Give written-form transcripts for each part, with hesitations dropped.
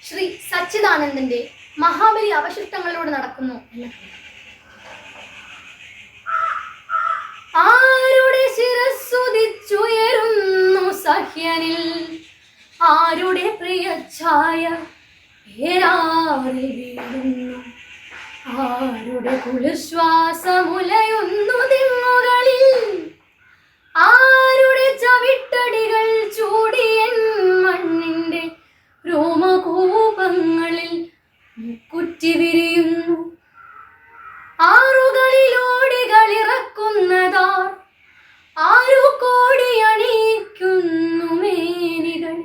ശ്രീ സച്ചിദാനന്ദന്റെ മഹാബലി അവശിഷ്ടങ്ങളിലൂടെ നടക്കുന്നു എന്ന് ആരുടെ ശിരസ്സുദിച്ചുയരുന്നു സഹ്യനിൽ, ആരുടെ പ്രിയ ഛായ ഏറാറി വീഴുന്നു, ആരുടെ കുളിർശ്വാസമുലയുന്നു ദിങ്ങുകളിൽ, ആരുടെ ചവിട്ടടികൾ ചൂടിയൻ മണ്ണിന്റെ രോമകൂപങ്ങളിൽ മുക്കുറ്റി വിരിയുന്നു, ആറുകളിലോടികളിറക്കുന്നതാർ, ആരു കോടിയണിയിക്കുന്നു മേനികൾ,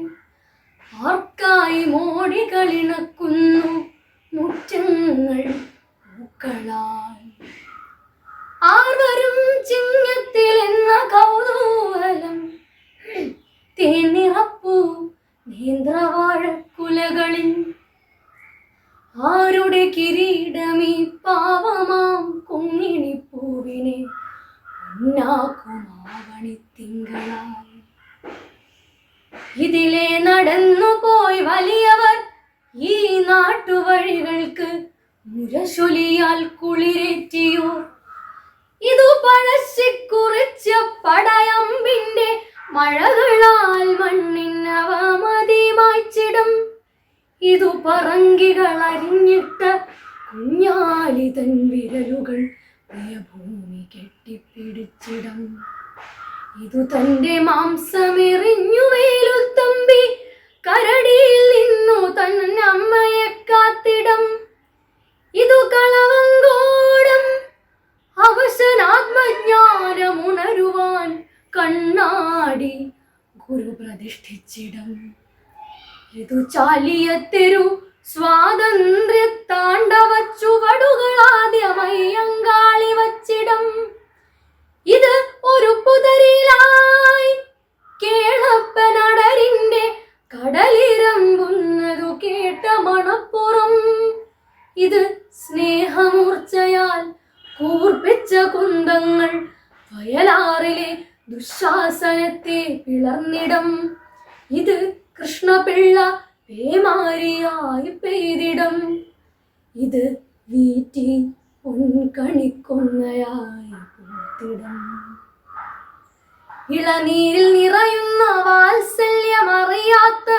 ആർക്കായി മോടികളിണക്കുന്നു മുറ്റങ്ങൾ പൂക്കളായി, ആർവരും ചിങ്ങത്തിലെന്ന കൗതൂഹലം തേനിറപ്പൂ നേന്ത്രവാഴക്കുലകളിൽ, ആരുടെ കിരീടമീ പാവമാം കുങ്ങിണിപ്പൂവിനെ പൊന്നാക്കുമാവണിത്തിങ്കളായി, ഇതിലെ നടന്നുപോയി വലിയവർ ഈ നാട്ടുവഴികൾക്ക് മുരശൊലിയാൽ കുളിരേറ്റിയോ, ഇതു പഴശ്ശിക്കുറിച്ച പടയമ്പിന്റെ മഴകളാൽ മണ്ണിനവ മതിമായ്ച്ചിടും, ഇതു പറങ്കികൾ അരിഞ്ഞിട്ട കുഞ്ഞാലിതൻ വിരലുകൾ പ്രിയഭൂമി കെട്ടിപ്പിടിച്ചിടം, ഇതു തന്റെ മാംസമെറിഞ്ഞു വേലുത്തമ്പി കരടിയിൽ നിന്നു തന്നമ്മയെ കാത്തിടം, ഇതു കളവങ്കോടം അവശനാത്മജ്ഞാനമുണരുവാൻ കണ്ണാടി ഗുരു പ്രതിഷ്ഠിച്ചിടം, ഇതു ചാലിയത്തെരു സ്വാതന്ത്ര്യ താണ്ഡവ ചുവടുകളാദ്യമായി അങ്കാളി വച്ചിടം, ഇത് ഒരു പുതരിലായി കേളപ്പനടരിന്റെ കടലിരമ്പുന്നതു കേട്ട മണപ്പുറം, ഇത് സ്നേഹമൂർച്ചയാൽ കൂർപ്പിച്ച കുന്തങ്ങൾ വയലാറിലെ ദുശാസനത്തെ പിളർന്നിടം, ഇത് കൃഷ്ണപിള്ള പേമാരിയായി പെയ്തിടം, ഇത് വീറ്റി പൊൻകണിക്കൊന്നയായി പൂത്തിടം, ഇളനീരിൽ നിറയുന്ന വാത്സല്യമറിയാത്ത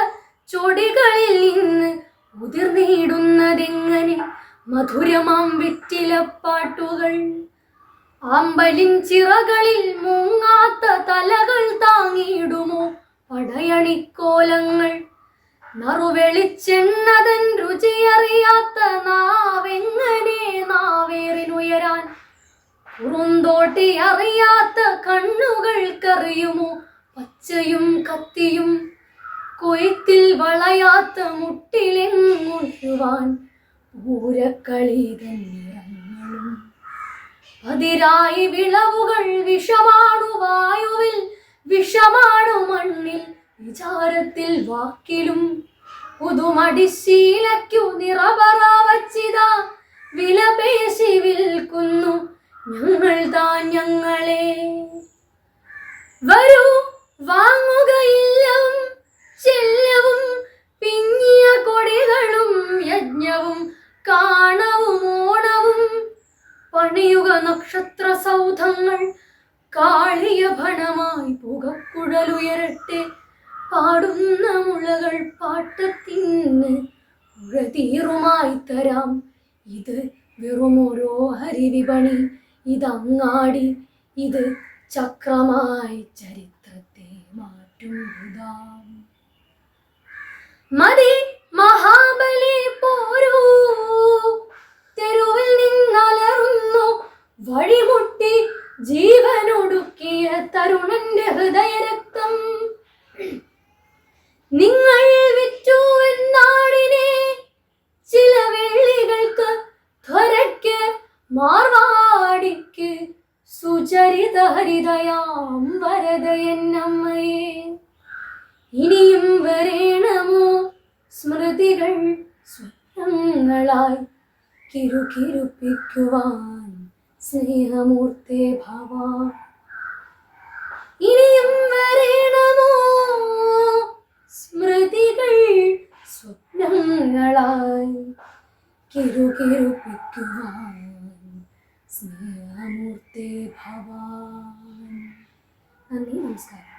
ചൊടികളിൽ നിന്ന് ഉതിർന്നിടുന്നതെങ്ങനെ മധുരമാം വെറ്റിലപ്പാട്ടുകൾ, ആമ്പലിൻ ചിറകളിൽ മുങ്ങാത്ത തലകൾ താങ്ങിയിടുമോ പടയണിക്കോലങ്ങൾ, നറുവെളിച്ചെണ്ണതൻ രുചിയറിയാത്ത നാവെങ്ങനെ നാവേറിനുയരാൻ, പുറന്തോട്ടി അറിയാത്ത കണ്ണുകൾക്കറിയുമോ പച്ചയും കത്തിയും, കൊയ്ത്തിൽ വളയാത്ത മുട്ടിലെങ്ങുഴുവാൻ പൂരക്കളി തന്നിറങ്ങളും, അതിരായി വിളവുകൾ വിഷമാണു വായുവിൽ, വിഷമാണു മണ്ണിൽ, വിചാരത്തിൽ വാക്കിലും, പുതുമടിശീലയ്ക്കു നിറപറ വച്ചിതാ വിലപേശി വിൽക്കുന്നു ഞങ്ങൾ താൻ ഞങ്ങളെ, വരൂ വാങ്ങുകയില്ലവും ചെല്ലവും പിഞ്ഞിയ കൊടികളും യജ്ഞവും കാണവും ഓണവും, പണിയുക നക്ഷത്ര സൗധങ്ങൾ കാളിയ ഭണമായി പുകക്കുഴലുയരട്ടെ, പാടുന്ന മുളകൾ പാട്ടത്തിന് ഉഴതീറുമായി തരാം, ഇത് വെറുമോരോ ഹരിവിപണി, ഇതങ്ങാടി, ഇത് ചക്രമായി ചരിത്രത്തെ മാറ്റും. മതി മഹാബലി പോരൂ, തെരുവിൽ നിന്നലറുന്നു വഴിമുട്ടി ജീവനൊടുക്കിയ തരുണന്റെ ഹൃദയരക്തം, നിങ്ങൾ വിറ്റു എന്നാടിനെ ചില വെള്ളികൾക്ക്, ധരയ്ക്ക് മാർവാടിക്ക് സുചരിത ഹരിതയാം വരദയന്നമ്മയെ, ഇനിയും വരേണമോ സ്മൃതികൾ സ്വപ്നങ്ങളായി കിരുകിരുപ്പിക്കുവാൻ സ്നേഹമൂർത്തേ ഭവ, ഇനിയും വരേണമോ സ്മൃതികൾ സ്വപ്നങ്ങളായി കരങ്ങളായി കിറുകിറുപ്പിക്കുവാൻ സ്നേഹമൂർത്തി ഭവാൻ. നന്ദി, നമസ്കാരം.